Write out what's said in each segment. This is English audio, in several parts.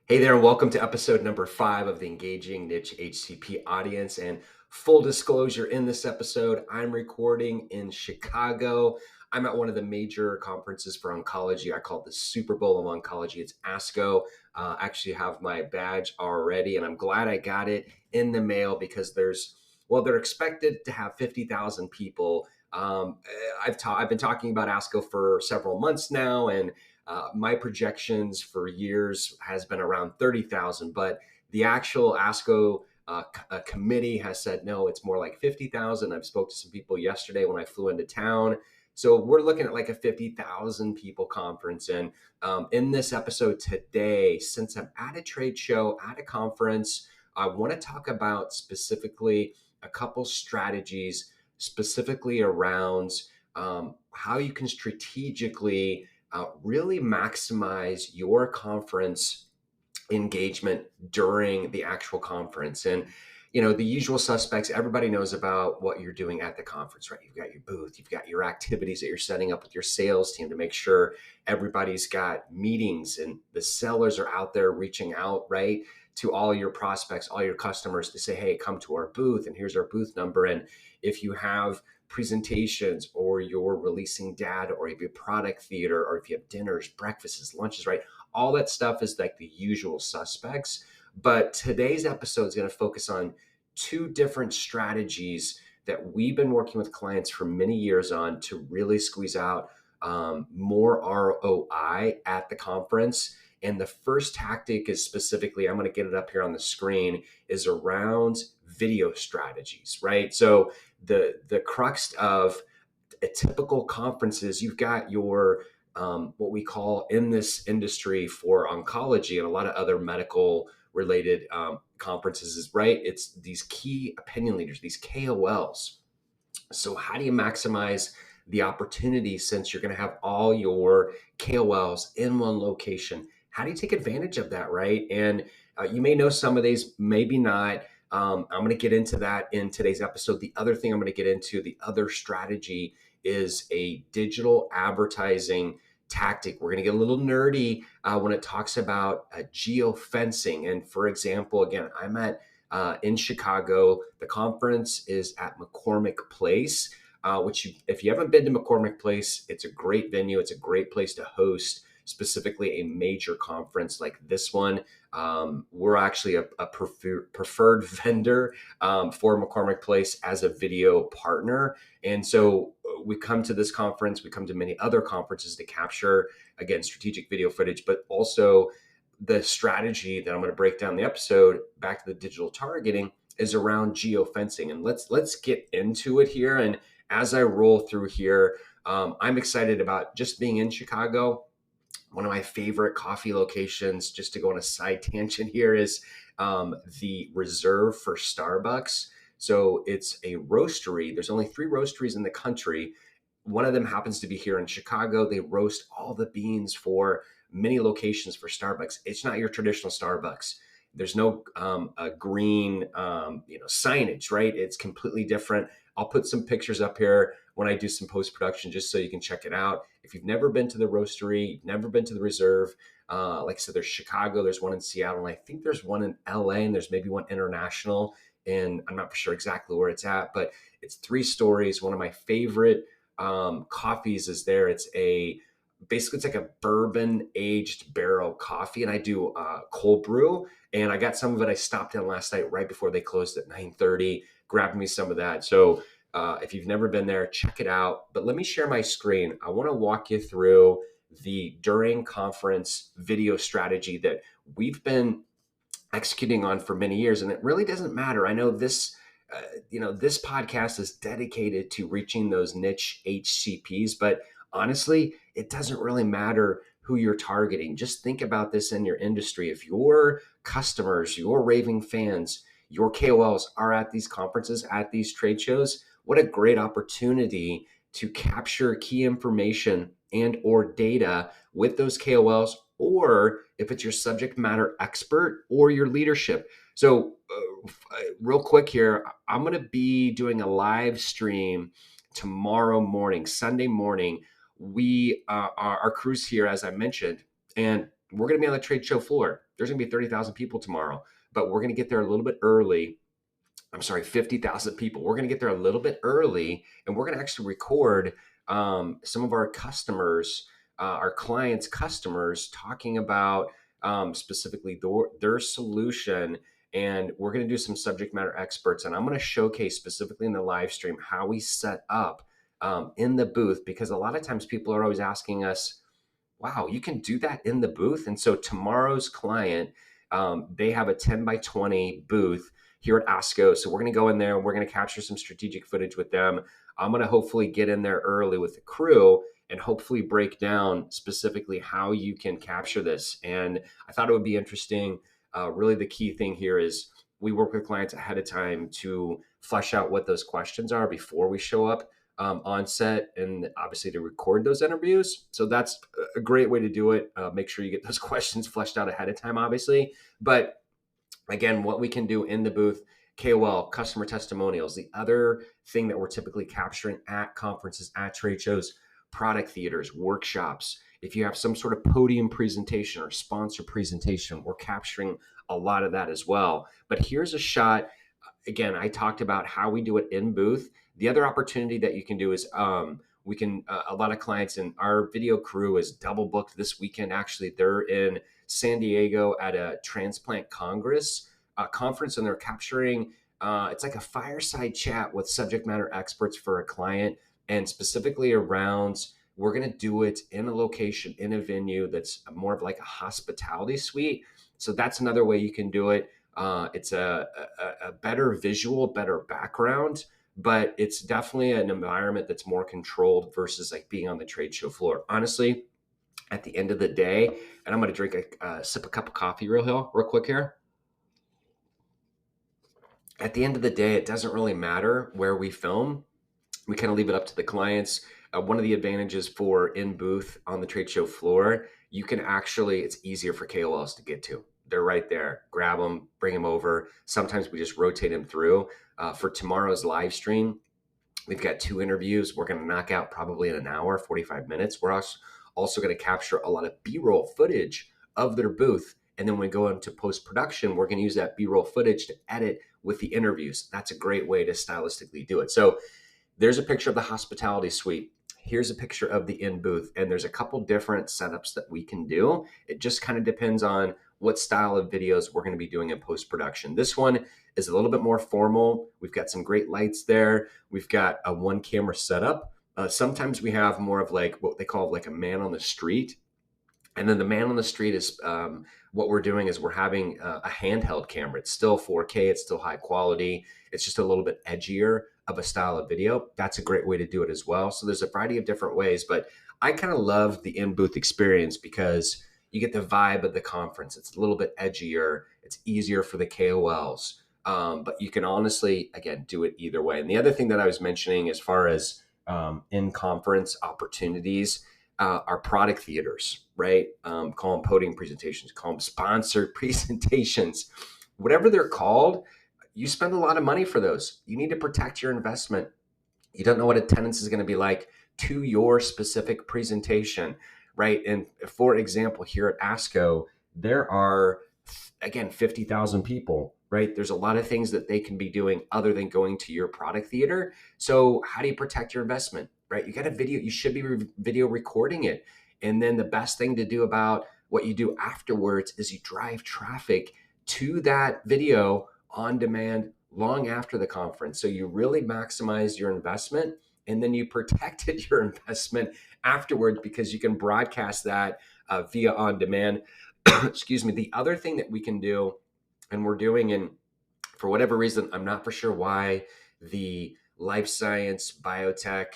Hey there, and welcome to episode number 5 of the Engaging Niche HCP audience. And full disclosure, in this episode, I'm recording in Chicago. I'm at one of the major conferences for oncology. I call it the Super Bowl of Oncology. It's ASCO. Actually have my badge already, and I'm glad I got it in the mail because they're expected to have 50,000 people. I've been talking about ASCO for several months now, and my projections for years has been around 30,000, but the actual ASCO committee has said no, it's more like 50,000. I've spoke to some people yesterday when I flew into town. So we're looking at like a 50,000 people conference. And in this episode today, since I'm at a trade show, at a conference, I want to talk about specifically a couple strategies, specifically around how you can strategically really maximize your conference engagement during the actual conference. And the usual suspects, everybody knows about what you're doing at the conference, right? You've got your booth, you've got your activities that you're setting up with your sales team to make sure everybody's got meetings and the sellers are out there reaching out, right, to all your prospects, all your customers to say, hey, come to our booth and here's our booth number. And if you have presentations or you're releasing data or if you have product theater or if you have dinners, breakfasts, lunches, right? All that stuff is like the usual suspects. But today's episode is going to focus on two different strategies that we've been working with clients for many years on to really squeeze out more ROI at the conference. And the first tactic is specifically, I'm going to get it up here on the screen, is around video strategies, right? So the crux of a typical conference is you've got your what we call in this industry for oncology and a lot of other medical related conferences is right. It's these key opinion leaders, these KOLs. So how do you maximize the opportunity since you're going to have all your KOLs in one location? How do you take advantage of that, right? And you may know some of these, maybe not. I'm going to get into that in today's episode. The other thing I'm going to get into, the other strategy is a digital advertising tactic. We're going to get a little nerdy when it talks about geofencing. And for example, again, I'm at in Chicago. The conference is at McCormick Place, if you haven't been to McCormick Place, it's a great venue. It's a great place to host specifically a major conference like this one. We're actually a preferred vendor for McCormick Place as a video partner. And so we come to this conference, we come to many other conferences to capture, again, strategic video footage, but also the strategy that I'm going to break down the episode back to the digital targeting is around geofencing. And let's get into it here. And as I roll through here, I'm excited about just being in Chicago. One of my favorite coffee locations, just to go on a side tangent here, is the Reserve for Starbucks. So it's a roastery. There's only 3 roasteries in the country. One of them happens to be here in Chicago. They roast all the beans for many locations for Starbucks. It's not your traditional Starbucks. There's no green, signage, right? It's completely different. I'll put some pictures up here when I do some post production, just so you can check it out. If you've never been to the roastery, you've never been to the Reserve, like I said, there's Chicago, there's one in Seattle, and I think there's one in LA, and there's maybe one international. And I'm not sure exactly where it's at, but it's 3 stories. One of my favorite coffees is there. Basically it's like a bourbon aged barrel coffee, and I do cold brew. And I got some of it. I stopped in last night right before they closed at 9:30, grabbed me some of that. So if you've never been there, check it out. But let me share my screen. I want to walk you through the during conference video strategy that we've been executing on for many years. And it really doesn't matter. I know this podcast is dedicated to reaching those niche HCPs, but honestly, it doesn't really matter who you're targeting. Just think about this in your industry. If your customers, your raving fans, your KOLs are at these conferences, at these trade shows, what a great opportunity to capture key information and or data with those KOLs, or if it's your subject matter expert or your leadership. So real quick here, I'm going to be doing a live stream tomorrow morning, Sunday morning. We our crew's here, as I mentioned, and we're going to be on the trade show floor. There's going to be 30,000 people tomorrow, but we're going to get there a little bit early. I'm sorry, 50,000 people. We're going to get there a little bit early, and we're going to actually record some of our customers, our clients' customers, talking about specifically their solution. And we're going to do some subject matter experts, and I'm going to showcase specifically in the live stream how we set up in the booth, because a lot of times people are always asking us, wow, you can do that in the booth. And so tomorrow's client, they have a 10 by 20 booth here at ASCO. So we're going to go in there and we're going to capture some strategic footage with them. I'm going to hopefully get in there early with the crew and hopefully break down specifically how you can capture this. And I thought it would be interesting. Really, the key thing here is we work with clients ahead of time to flesh out what those questions are before we show up on set, and obviously to record those interviews. So that's a great way to do it. Make sure you get those questions fleshed out ahead of time, obviously. But again, what we can do in the booth, KOL, customer testimonials, the other thing that we're typically capturing at conferences, at trade shows, product theaters, workshops. If you have some sort of podium presentation or sponsor presentation, we're capturing a lot of that as well. But here's a shot. Again, I talked about how we do it in booth. The other opportunity that you can do is we can, a lot of clients in our video crew is double booked this weekend. Actually, they're in San Diego at a transplant congress conference, and they're capturing, it's like a fireside chat with subject matter experts for a client, and specifically around, we're going to do it in a location, in a venue that's more of like a hospitality suite. So that's another way you can do it. It's a better visual, better background, but it's definitely an environment that's more controlled versus like being on the trade show floor. Honestly, at the end of the day, and I'm going to drink sip a cup of coffee real quick here. At the end of the day, it doesn't really matter where we film. We kind of leave it up to the clients. One of the advantages for in booth on the trade show floor, you can actually, it's easier for KOLs to get to. They're right there. Grab them, bring them over. Sometimes we just rotate them through. For tomorrow's live stream, we've got 2 interviews. We're going to knock out probably in an hour, 45 minutes. We're also going to capture a lot of B-roll footage of their booth. And then when we go into post-production, we're going to use that B-roll footage to edit with the interviews. That's a great way to stylistically do it. So there's a picture of the hospitality suite. Here's a picture of the in booth. And there's a couple different setups that we can do. It just kind of depends on what style of videos we're going to be doing in post-production. This one is a little bit more formal. We've got some great lights there. We've got a 1 camera setup. Sometimes we have more of like what they call like a man on the street. And then the man on the street is what we're doing is we're having a handheld camera. It's still 4K. It's still high quality. It's just a little bit edgier of a style of video. That's a great way to do it as well. So there's a variety of different ways, but I kind of love the in-booth experience because you get the vibe of the conference. It's a little bit edgier. It's easier for the KOLs. But you can honestly, again, do it either way. And the other thing that I was mentioning as far as in-conference opportunities, our product theaters, right? Call them podium presentations, call them sponsored presentations, whatever they're called. You spend a lot of money for those. You need to protect your investment. You don't know what attendance is going to be like to your specific presentation, right? And for example, here at ASCO, there are, again, 50,000 people, right? There's a lot of things that they can be doing other than going to your product theater. So how do you protect your investment, right? You got a video, you should be video recording it. And then the best thing to do about what you do afterwards is you drive traffic to that video on demand long after the conference. So you really maximize your investment, and then you protected your investment afterwards because you can broadcast that via on demand. Excuse me. The other thing that we can do, and we're doing, and for whatever reason, I'm not for sure why the life science biotech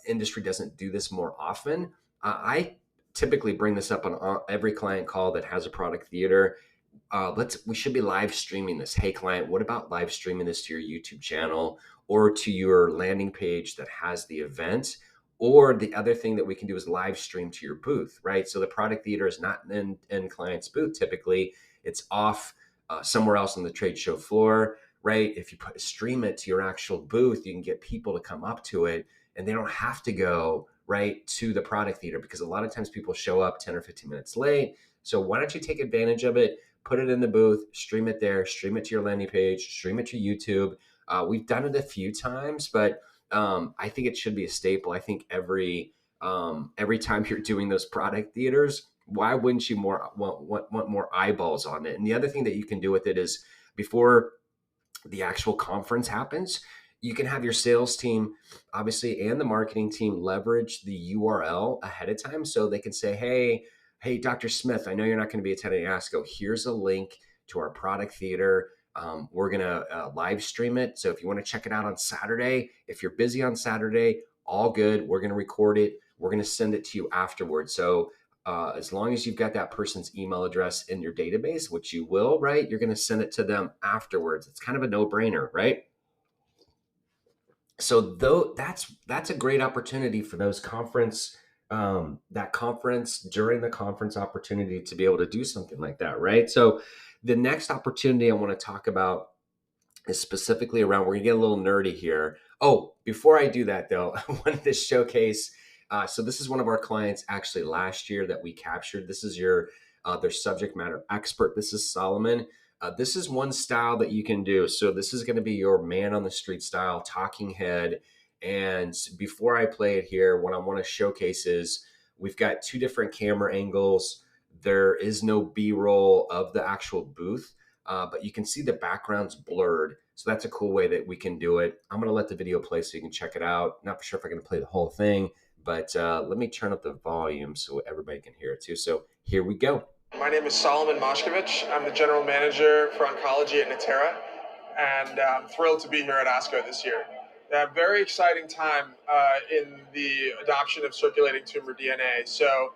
industry doesn't do this more often. I typically bring this up on every client call that has a product theater. We should be live streaming this. Hey client, what about live streaming this to your YouTube channel or to your landing page that has the event? Or the other thing that we can do is live stream to your booth, right? So the product theater is not in client's booth. Typically it's off somewhere else on the trade show floor, right? If you stream it to your actual booth, you can get people to come up to it and they don't have to go right to the product theater, because a lot of times people show up 10 or 15 minutes late. So why don't you take advantage of it? Put it in the booth, stream it there, stream it to your landing page, stream it to YouTube. We've done it a few times, but I think it should be a staple. I think every time you're doing those product theaters, why wouldn't you want more eyeballs on it? And the other thing that you can do with it is before the actual conference happens, you can have your sales team, obviously, and the marketing team leverage the URL ahead of time so they can say, hey, Dr. Smith, I know you're not going to be attending ASCO. Here's a link to our product theater. We're going to live stream it. So if you want to check it out on Saturday, if you're busy on Saturday, all good. We're going to record it. We're going to send it to you afterwards. So as long as you've got that person's email address in your database, which you will, right? You're going to send it to them afterwards. It's kind of a no-brainer, right? So though that's a great opportunity for those conference, that conference during the conference opportunity to be able to do something like that, right? So the next opportunity I want to talk about is specifically around, we're gonna get a little nerdy here. Oh, before I do that though, I wanted to showcase, so this is one of our clients actually last year that we captured. This is their subject matter expert. This is Solomon. This is one style that you can do. So this is gonna be your man on the street style, talking head. And before I play it here, what I wanna showcase is we've got two different camera angles. There is no B-roll of the actual booth. But you can see the background's blurred. So that's a cool way that we can do it. I'm going to let the video play so you can check it out. Not for sure if I'm going to play the whole thing, but let me turn up the volume so everybody can hear it too. So here we go. My name is Solomon Moshkevich. I'm the general manager for oncology at Natera, and I'm thrilled to be here at ASCO this year. A very exciting time in the adoption of circulating tumor DNA. So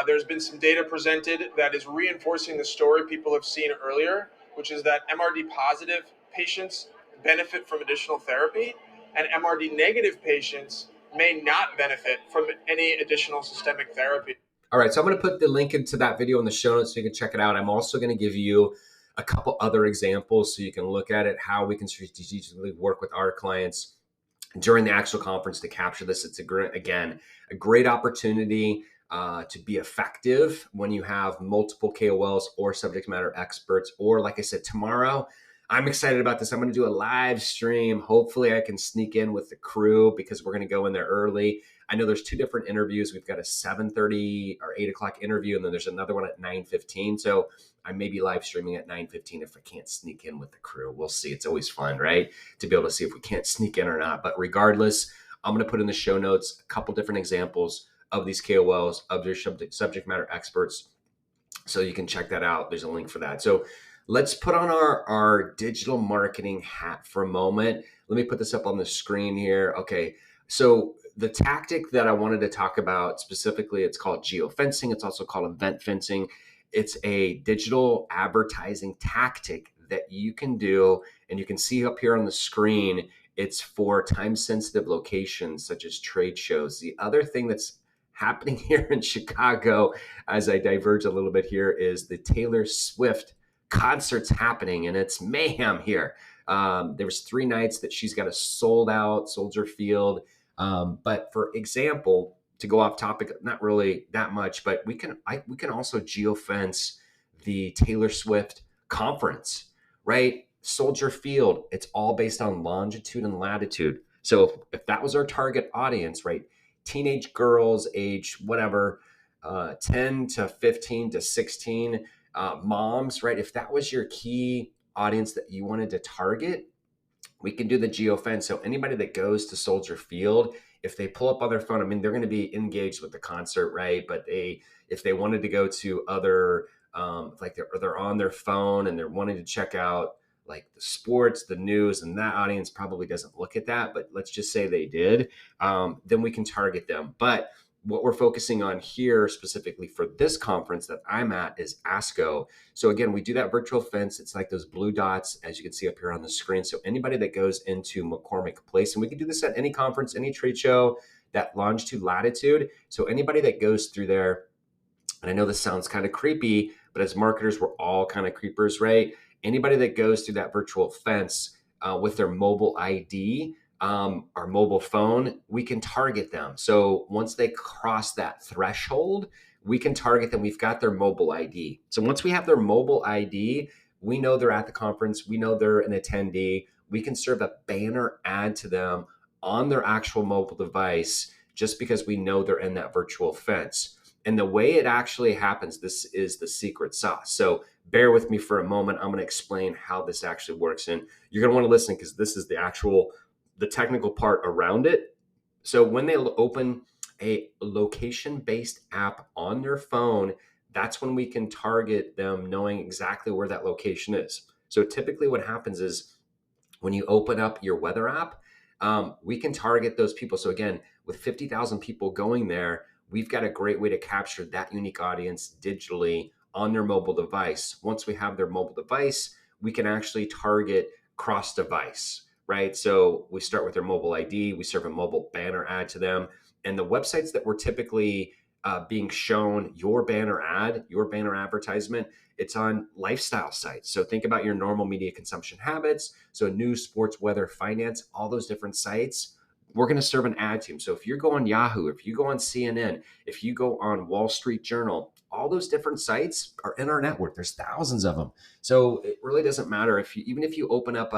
there's been some data presented that is reinforcing the story people have seen earlier, which is that MRD positive patients benefit from additional therapy, and MRD negative patients may not benefit from any additional systemic therapy. All right, so I'm going to put the link into that video in the show notes so you can check it out. I'm also going to give you a couple other examples so you can look at it, how we can strategically work with our clients during the actual conference to capture this. It's a great opportunity to be effective when you have multiple KOLs or subject matter experts. Or like I said, tomorrow, I'm excited about this. I'm going to do a live stream. Hopefully I can sneak in with the crew because we're going to go in there early. I know there's two different interviews. We've got a 7:30 or 8 o'clock interview, and then there's another one at 9:15. So I may be live streaming at 9:15 if I can't sneak in with the crew. We'll see. It's always fun, right? To be able to see if we can't sneak in or not. But regardless, I'm going to put in the show notes a couple different examples of these KOLs, of their subject matter experts, so you can check that out. There's a link for that. So let's put on our digital marketing hat for a moment. Let me put this up on the screen here. Okay, so the tactic that I wanted to talk about specifically, it's called geofencing. It's also called event fencing. It's a digital advertising tactic that you can do, and you can see up here on the screen. It's for time-sensitive locations such as trade shows. The other thing that's happening here in Chicago, as I diverge a little bit here, is the Taylor Swift concert's happening, and it's mayhem here. There was 3 nights that she's got a sold out Soldier Field. But for example, to go off topic, not really that much, but we can also geofence the Taylor Swift conference, right? Soldier Field, it's all based on longitude and latitude. So if that was our target audience, right? Teenage girls, age whatever, 10 to 15 to 16, moms, right? If that was your key audience that you wanted to target, we can do the geofence. So anybody that goes to Soldier Field, if they pull up on their phone, I mean, they're going to be engaged with the concert, right? But if they wanted to go to other, like they're on their phone and they're wanting to check out like the sports, the news, and that audience probably doesn't look at that. But let's just say they did, then we can target them. But what we're focusing on here specifically for this conference that I'm at is ASCO. So again, we do that virtual fence. It's like those blue dots, as you can see up here on the screen. So anybody that goes into McCormick Place, and we can do this at any conference, any trade show, that longitude, latitude. So anybody that goes through there, and I know this sounds kind of creepy, but as marketers, we're all kind of creepers, right? Anybody that goes through that virtual fence with their mobile ID, our mobile phone, we can target them. So once they cross that threshold, we can target them. We've got their mobile ID. So once we have their mobile ID, we know they're at the conference. We know they're an attendee. We can serve a banner ad to them on their actual mobile device just because we know they're in that virtual fence. And the way it actually happens, this is the secret sauce. So bear with me for a moment. I'm going to explain how this actually works. And you're going to want to listen because this is the technical part around it. So when they open a location-based app on their phone, that's when we can target them knowing exactly where that location is. So typically what happens is when you open up your weather app, we can target those people. So again, with 50,000 people going there, we've got a great way to capture that unique audience digitally on their mobile device. Once we have their mobile device, we can actually target cross device, right? So we start with their mobile ID, we serve a mobile banner ad to them. And the websites that we're typically being shown your banner ad, your banner advertisement, it's on lifestyle sites. So think about your normal media consumption habits. So news, sports, weather, finance, all those different sites. We're going to serve an ad to them. So if you go on Yahoo, if you go on CNN, if you go on Wall Street Journal, all those different sites are in our network. There's thousands of them. So it really doesn't matter even if you open up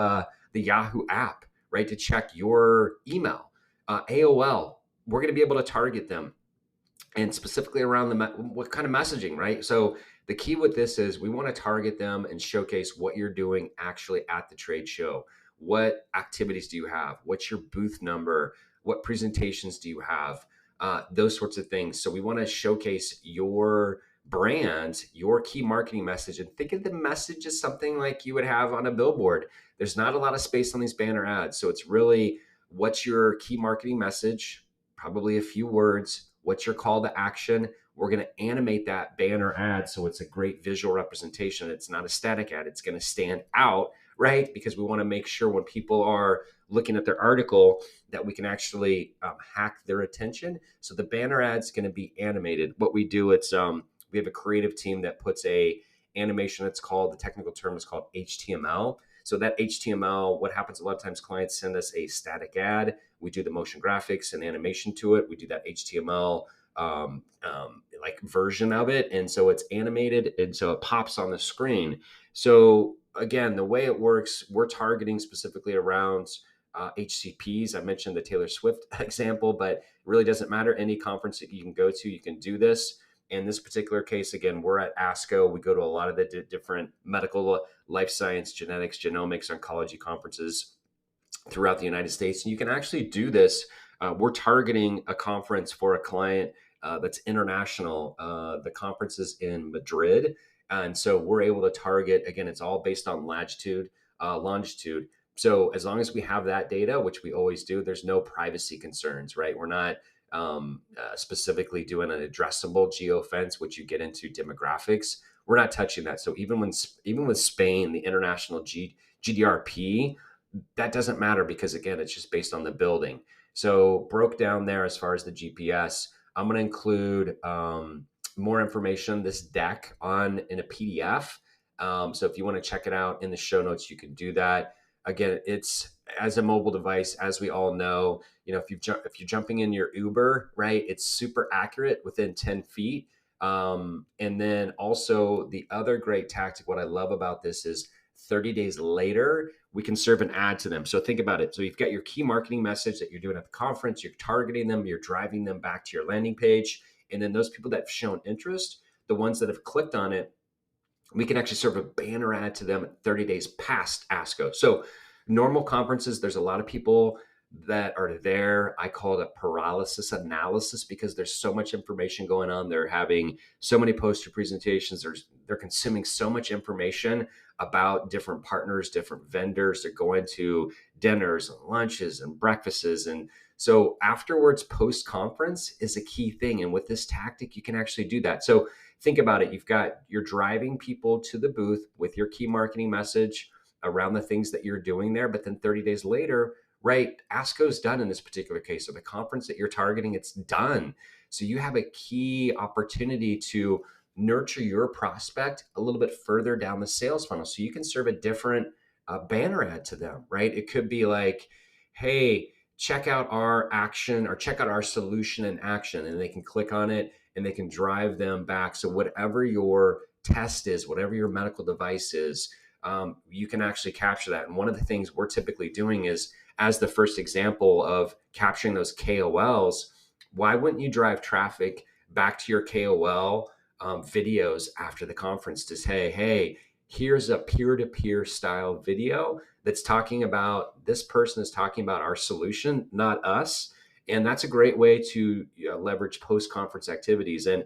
the Yahoo app, right, to check your email, AOL, we're going to be able to target them, and specifically around what kind of messaging, right? So the key with this is we want to target them and showcase what you're doing actually at the trade show. What activities do you have? What's your booth number? What presentations do you have? Those sorts of things. So we want to showcase your brand, your key marketing message, and think of the message as something like you would have on a billboard. There's not a lot of space on these banner ads. So it's really, what's your key marketing message? Probably a few words. What's your call to action? We're going to animate that banner ad so it's a great visual representation. It's not a static ad. It's going to stand out, right? Because we want to make sure when people are looking at their article that we can actually hack their attention. So the banner ad is going to be animated. What we do, we have a creative team that puts a animation. The technical term is called HTML. So that HTML, what happens a lot of times, clients send us a static ad. We do the motion graphics and animation to it. We do that HTML like version of it. And so it's animated. And so it pops on the screen. So again, the way it works, we're targeting specifically around HCPs. I mentioned the Taylor Swift example, but it really doesn't matter. Any conference that you can go to, you can do this. In this particular case, again, we're at ASCO. We go to a lot of the different medical, life science, genetics, genomics, oncology conferences throughout the United States. And you can actually do this. We're targeting a conference for a client that's international. The conference is in Madrid. And so we're able to target, again, it's all based on longitude. So as long as we have that data, which we always do, there's no privacy concerns, right? We're not specifically doing an addressable geofence, which you get into demographics. We're not touching that. So even with Spain, the international GDRP, that doesn't matter because again, it's just based on the building. So broke down there as far as the GPS, I'm going to include more information, this deck in a PDF. So if you want to check it out in the show notes, you can do that. Again, it's as a mobile device, as we all know, if you're jumping in your Uber, right, it's super accurate within 10 feet. And then also the other great tactic, what I love about this is 30 days later, we can serve an ad to them. So think about it. So you've got your key marketing message that you're doing at the conference, you're targeting them, you're driving them back to your landing page. And then those people that have shown interest, the ones that have clicked on it, we can actually serve a banner ad to them 30 days past ASCO. So normal conferences, there's a lot of people that are there. I call it a paralysis analysis because there's so much information going on. They're having so many poster presentations. They're consuming so much information about different partners, different vendors. They're going to dinners and lunches and breakfasts. And so afterwards, post-conference is a key thing. And with this tactic, you can actually do that. So think about it. You're driving people to the booth with your key marketing message around the things that you're doing there. But then 30 days later, right, ASCO's done in this particular case. So the conference that you're targeting, it's done. So you have a key opportunity to nurture your prospect a little bit further down the sales funnel. So you can serve a different banner ad to them, right? It could be like, hey, check out our action or check out our solution in action, and they can click on it and they can drive them back. So whatever your test is, whatever your medical device is, you can actually capture that. And one of the things we're typically doing is, as the first example of capturing those KOLs, why wouldn't you drive traffic back to your KOL videos after the conference to say, hey, here's a peer-to-peer style video that's talking about, this person is talking about our solution, not us. And that's a great way to leverage post-conference activities. And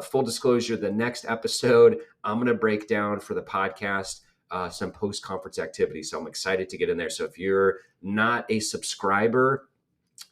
full disclosure, the next episode, I'm going to break down for the podcast some post-conference activities. So I'm excited to get in there. So if you're not a subscriber,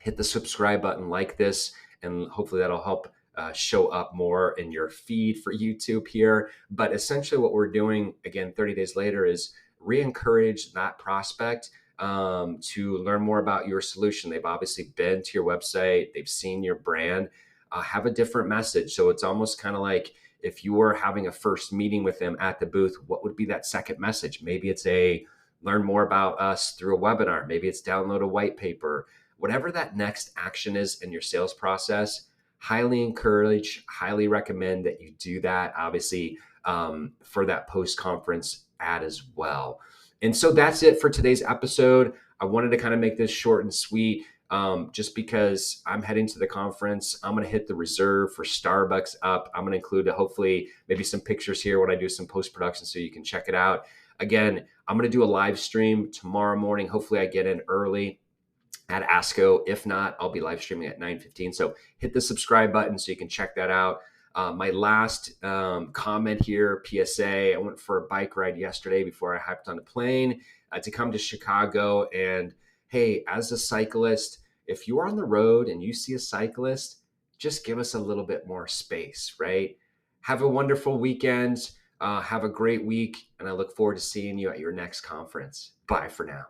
hit the subscribe button, like this, and hopefully that'll help show up more in your feed for YouTube here. But essentially what we're doing, again, 30 days later, is re-encourage that prospect to learn more about your solution. They've obviously been to your website, they've seen your brand, have a different message. So it's almost kind of like if you were having a first meeting with them at the booth, what would be that second message? Maybe it's a learn more about us through a webinar. Maybe it's download a white paper. Whatever that next action is in your sales process, highly encourage, highly recommend that you do that, obviously, for that post-conference ad as well. And so that's it for today's episode. I wanted to kind of make this short and sweet, just because I'm heading to the conference. I'm going to hit the reserve for Starbucks up. I'm going to include hopefully maybe some pictures here when I do some post-production so you can check it out. Again, I'm going to do a live stream tomorrow morning. Hopefully I get in early at ASCO. If not, I'll be live streaming at 9:15. So hit the subscribe button so you can check that out. My last comment here, PSA, I went for a bike ride yesterday before I hopped on a plane to come to Chicago. And hey, as a cyclist, if you're on the road and you see a cyclist, just give us a little bit more space, right? Have a wonderful weekend. Have a great week. And I look forward to seeing you at your next conference. Bye for now.